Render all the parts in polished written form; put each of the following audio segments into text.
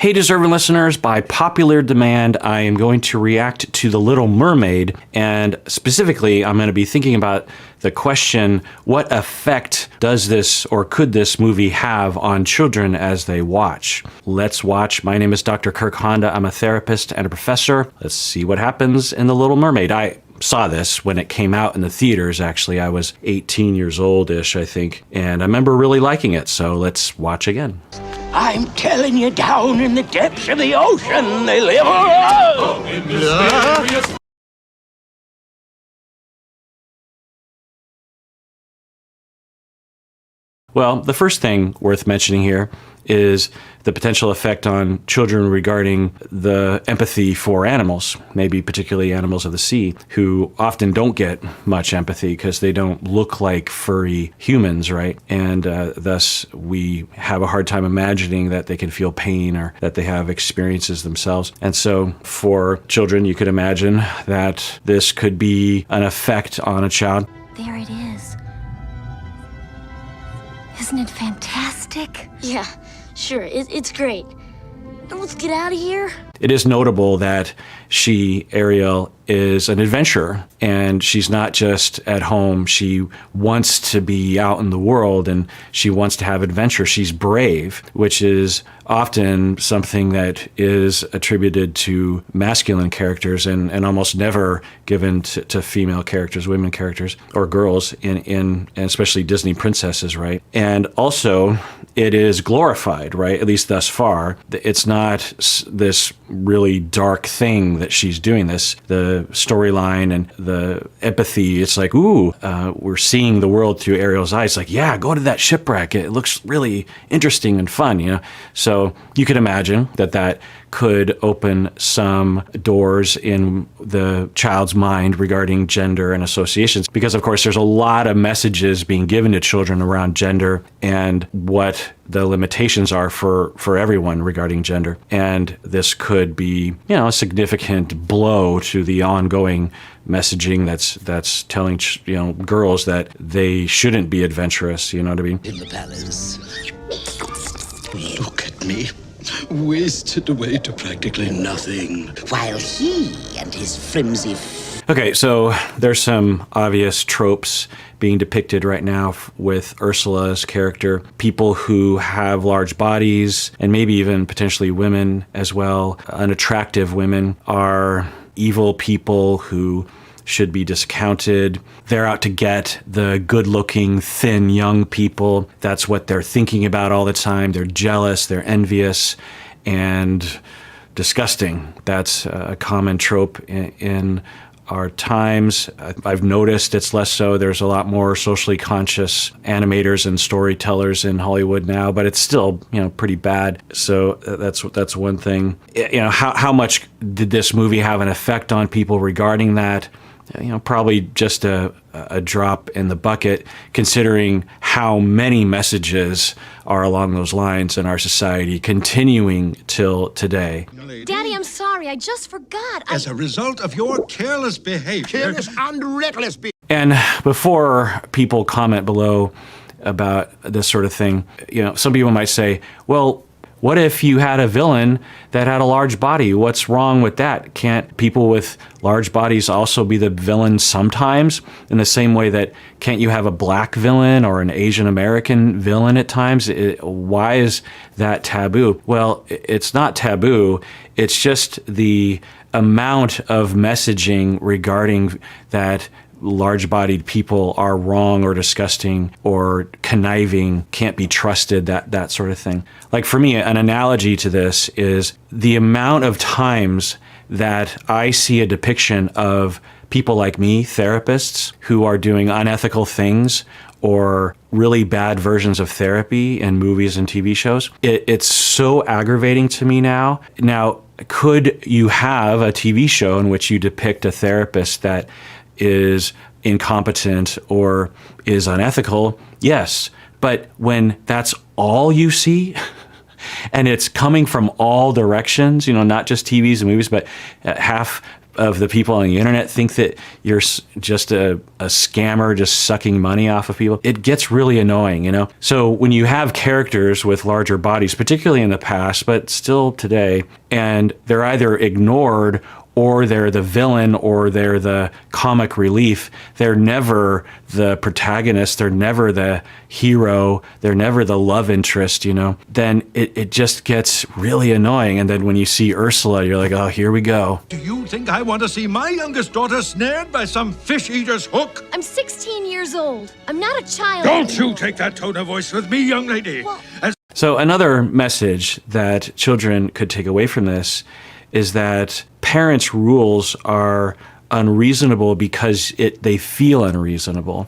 Hey, deserving listeners, by popular demand, I am going to react to The Little Mermaid, and specifically, I'm going to be thinking about the question, what effect does this or could this movie have on children as they watch? Let's watch. My name is Dr. Kirk Honda. I'm a therapist and a professor. Let's see what happens in The Little Mermaid. I saw this when it came out in the theaters, actually. I was 18 years old-ish, I think, and I remember really liking it, so let's watch again. I'm telling you, down in the depths of the ocean, they live. Oh, in mysterious. Well, the first thing worth mentioning here is the potential effect on children regarding the empathy for animals, maybe particularly animals of the sea, who often don't get much empathy because they don't look like furry humans, right? And thus we have a hard time imagining that they can feel pain or that they have experiences themselves. And so for children, you could imagine that this could be an effect on a child. There it is. Isn't it fantastic? Yeah, sure, it's great. Now let's get out of here. It is notable that Ariel, is an adventurer, and she's not just at home. She wants to be out in the world, and she wants to have adventure. She's brave, which is often something that is attributed to masculine characters and almost never given to female characters, women characters, or girls, and especially Disney princesses, right? And also, it is glorified, right? At least thus far. It's not this really dark thing that she's doing this. The storyline and the empathy, it's like, ooh, we're seeing the world through Ariel's eyes. Like, yeah, go to that shipwreck. It looks really interesting and fun, you know? So you could imagine that could open some doors in the child's mind regarding gender and associations. Because, of course, there's a lot of messages being given to children around gender and what the limitations are for everyone regarding gender. And this could be, a significant blow to the ongoing messaging that's telling, girls that they shouldn't be adventurous, you know what I mean? In the palace. Look at me. Wasted away to practically nothing, while he and his flimsy... Okay, so there's some obvious tropes being depicted right now with Ursula's character. People who have large bodies, and maybe even potentially women as well, unattractive women, are evil people who should be discounted. They're out to get the good-looking, thin, young people. That's what they're thinking about all the time. They're jealous, they're envious, and disgusting. That's a common trope in our times. I've noticed it's less so. There's a lot more socially conscious animators and storytellers in Hollywood now, but it's still, pretty bad. So that's one thing. How much did this movie have an effect on people regarding that? Probably just a drop in the bucket, considering how many messages are along those lines in our society, continuing till today. Daddy, I'm sorry. I just forgot. As a result of your careless behavior... Careless and reckless behavior. And before people comment below about this sort of thing, some people might say, well, what if you had a villain that had a large body? What's wrong with that? Can't people with large bodies also be the villain sometimes? In the same way that can't you have a black villain or an Asian American villain at times? Why is that taboo? Well, it's not taboo. It's just the amount of messaging regarding that large-bodied people are wrong or disgusting or conniving, can't be trusted, that sort of thing. Like for me, an analogy to this is the amount of times that I see a depiction of people like me, therapists, who are doing unethical things or really bad versions of therapy in movies and TV shows. It's so aggravating to me now. Now, could you have a TV show in which you depict a therapist that is incompetent or is unethical? Yes. But when that's all you see, and it's coming from all directions, not just TVs and movies, but half of the people on the internet think that you're just a scammer just sucking money off of people. It gets really annoying, you know? So when you have characters with larger bodies, particularly in the past, but still today, and they're either ignored or they're the villain, or they're the comic relief. They're never the protagonist. They're never the hero. They're never the love interest, you know. Then it just gets really annoying. And then when you see Ursula, you're like, oh, here we go. Do you think I want to see my youngest daughter snared by some fish eater's hook? I'm 16 years old. I'm not a child Don't anymore. you take that tone of voice with me, young lady. So another message that children could take away from this is that parents' rules are unreasonable because they feel unreasonable.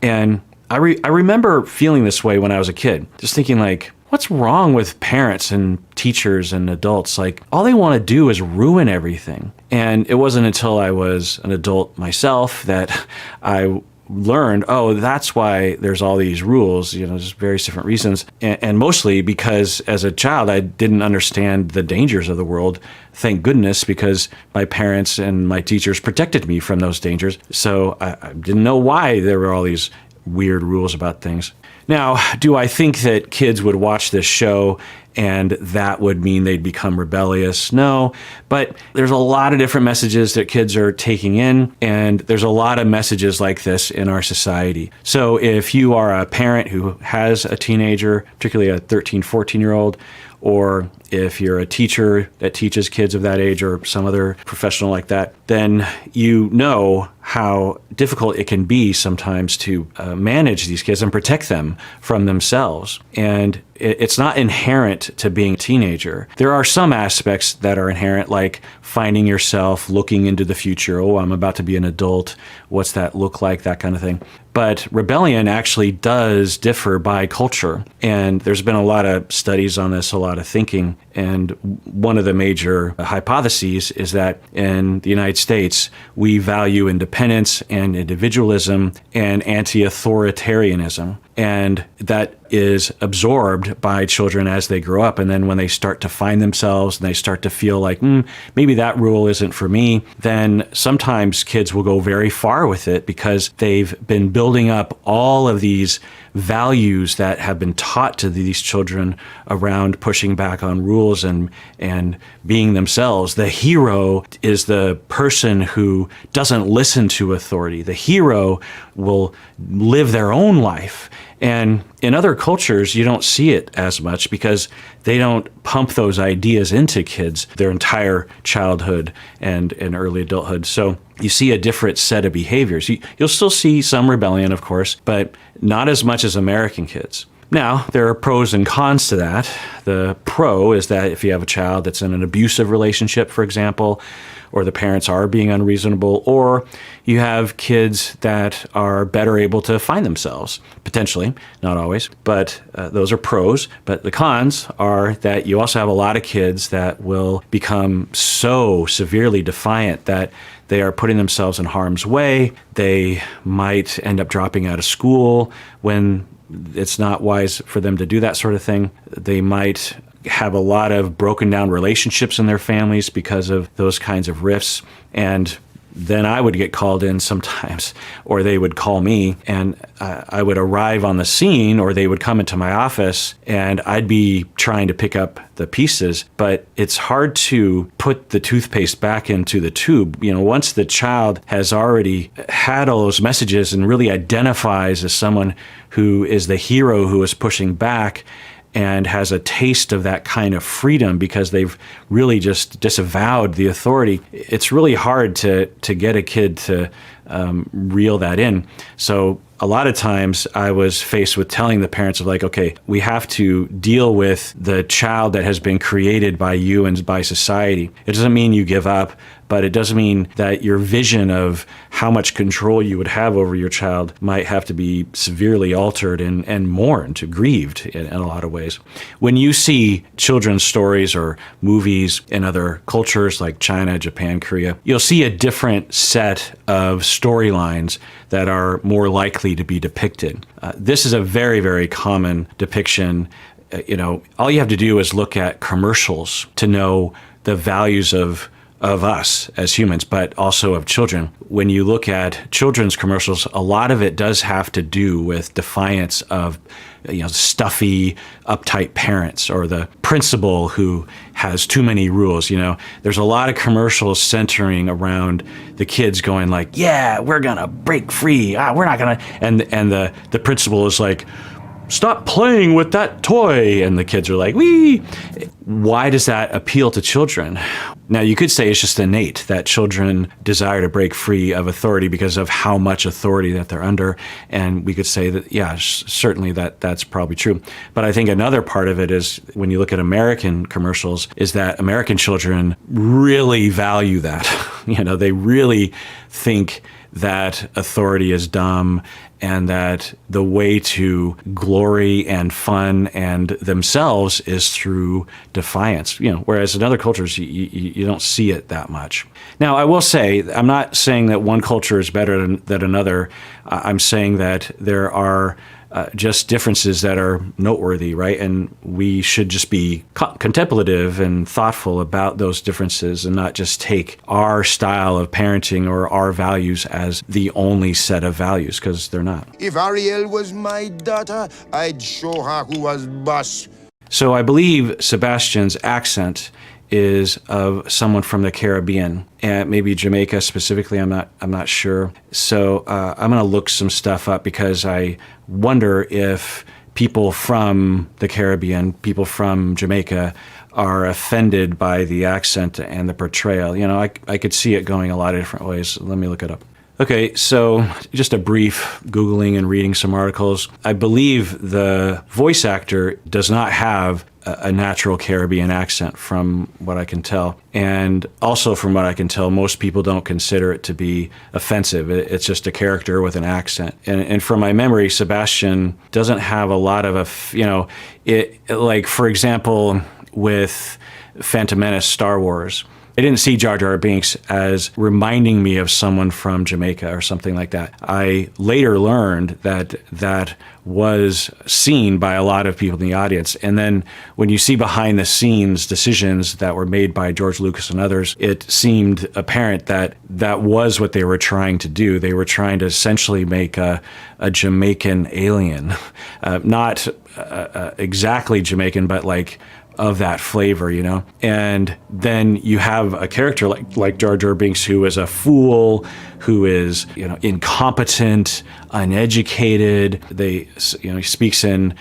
And I remember feeling this way when I was a kid, just thinking like, what's wrong with parents and teachers and adults? Like, all they want to do is ruin everything. And it wasn't until I was an adult myself that I learned, oh, that's why there's all these rules, you know, just various different reasons. And mostly because as a child, I didn't understand the dangers of the world. Thank goodness, because my parents and my teachers protected me from those dangers. So I didn't know why there were all these weird rules about things. Now, do I think that kids would watch this show and that would mean they'd become rebellious? No, but there's a lot of different messages that kids are taking in, and there's a lot of messages like this in our society. So if you are a parent who has a teenager, particularly a 13, 14-year-old, or if you're a teacher that teaches kids of that age or some other professional like that, then you know how difficult it can be sometimes to manage these kids and protect them from themselves. And it's not inherent to being a teenager. There are some aspects that are inherent, like finding yourself, looking into the future. Oh, I'm about to be an adult. What's that look like? That kind of thing. But rebellion actually does differ by culture. And there's been a lot of studies on this, a lot of thinking. And one of the major hypotheses is that in the United States, we value independence and individualism and anti-authoritarianism. And that is absorbed by children as they grow up. And then when they start to find themselves and they start to feel like, maybe that rule isn't for me, then sometimes kids will go very far with it because they've been building up all of these values that have been taught to these children around pushing back on rules and being themselves. The hero is the person who doesn't listen to authority. The hero will live their own life. And in other cultures, you don't see it as much because they don't pump those ideas into kids their entire childhood and early adulthood. So you see a different set of behaviors. You'll still see some rebellion, of course, but not as much as American kids. Now, there are pros and cons to that. The pro is that if you have a child that's in an abusive relationship, for example, or the parents are being unreasonable, or you have kids that are better able to find themselves, potentially, not always, but those are pros. But the cons are that you also have a lot of kids that will become so severely defiant that they are putting themselves in harm's way. They might end up dropping out of school when it's not wise for them to do that sort of thing. They might have a lot of broken down relationships in their families because of those kinds of rifts. And then I would get called in sometimes, or they would call me, and I would arrive on the scene, or they would come into my office, and I'd be trying to pick up the pieces. But it's hard to put the toothpaste back into the tube. You know, once the child has already had all those messages and really identifies as someone who is the hero who is pushing back, and has a taste of that kind of freedom because they've really just disavowed the authority, it's really hard to get a kid to reel that in. So a lot of times I was faced with telling the parents of like, okay, we have to deal with the child that has been created by you and by society. It doesn't mean you give up, but it does mean that your vision of how much control you would have over your child might have to be severely altered and mourned, grieved in a lot of ways. When you see children's stories or movies in other cultures like China, Japan, Korea, you'll see a different set of storylines that are more likely to be depicted. This is a very, very common depiction. All you have to do is look at commercials to know the values of of us as humans, but also of children. When you look at children's commercials, a lot of it does have to do with defiance of stuffy, uptight parents, or the principal who has too many rules. There's a lot of commercials centering around the kids going like, yeah, we're gonna break free. We're not gonna, and the principal is like, stop playing with that toy. And the kids are like, wee. Why does that appeal to children? Now, you could say it's just innate that children desire to break free of authority because of how much authority that they're under. And we could say that, yeah, certainly that's probably true. But I think another part of it is when you look at American commercials is that American children really value that. They really think that authority is dumb and that the way to glory and fun and themselves is through defiance, whereas in other cultures, you don't see it that much. Now, I will say, I'm not saying that one culture is better than another. I'm saying that there are just differences that are noteworthy, right? And we should just be contemplative and thoughtful about those differences and not just take our style of parenting or our values as the only set of values, because they're not. If Ariel was my daughter, I'd show her who was boss. So I believe Sebastian's accent is of someone from the Caribbean, and maybe Jamaica specifically. I'm not sure. So I'm going to look some stuff up because I wonder if people from the Caribbean, people from Jamaica, are offended by the accent and the portrayal. I could see it going a lot of different ways. Let me look it up. Okay, so just a brief Googling and reading some articles. I believe the voice actor does not have a natural Caribbean accent from what I can tell. And also from what I can tell, most people don't consider it to be offensive. It's just a character with an accent. And from my memory, Sebastian doesn't have a lot of, like, for example, with Phantom Menace, Star Wars, I didn't see Jar Jar Binks as reminding me of someone from Jamaica or something like that. I later learned that that was seen by a lot of people in the audience. And then when you see behind the scenes decisions that were made by George Lucas and others, it seemed apparent that that was what they were trying to do. They were trying to essentially make a Jamaican alien. Not exactly Jamaican, but like of that flavor, And then you have a character like Jar Jar Binks, who is a fool, who is, incompetent, uneducated. He speaks in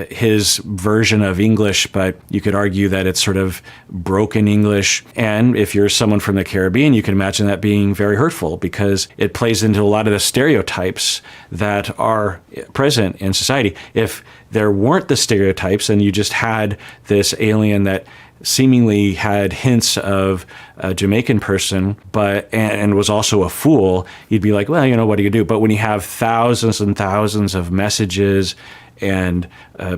his version of English, but you could argue that it's sort of broken English. And if you're someone from the Caribbean, you can imagine that being very hurtful because it plays into a lot of the stereotypes that are present in society. If there weren't the stereotypes and you just had this alien that seemingly had hints of a Jamaican person, and was also a fool, you'd be like, well, what do you do? But when you have thousands and thousands of messages and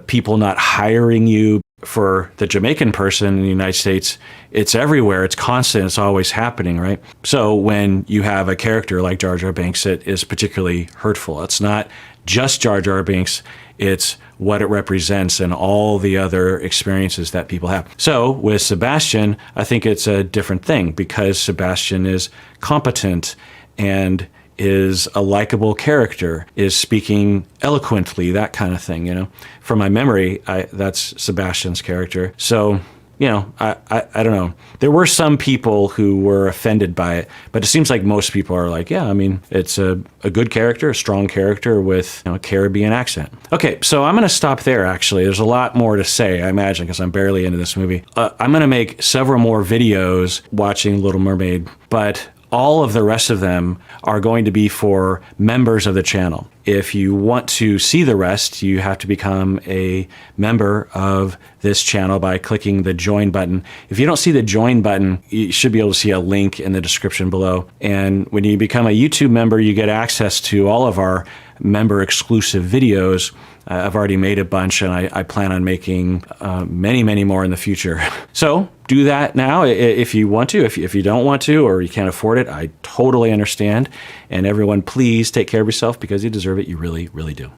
people not hiring you for the Jamaican person in the United States, it's everywhere. It's constant. It's always happening, right? So when you have a character like Jar Jar Binks, it is particularly hurtful. It's not just Jar Jar Binks. It's what it represents and all the other experiences that people have. So with Sebastian, I think it's a different thing because Sebastian is competent and is a likable character, is speaking eloquently, that kind of thing, From my memory, that's Sebastian's character. So, I don't know. There were some people who were offended by it, but it seems like most people are like, yeah, it's a good character, a strong character with a Caribbean accent. Okay, so I'm going to stop there, actually. There's a lot more to say, I imagine, because I'm barely into this movie. I'm going to make several more videos watching Little Mermaid, but all of the rest of them are going to be for members of the channel. If you want to see the rest, you have to become a member of this channel by clicking the join button. If you don't see the join button, you should be able to see a link in the description below. And when you become a YouTube member, you get access to all of our member exclusive videos. I've already made a bunch, and I plan on making many, many more in the future. So do that now if you want to. If you don't want to or you can't afford it, I totally understand. And everyone, please take care of yourself because you deserve it. You really, really do.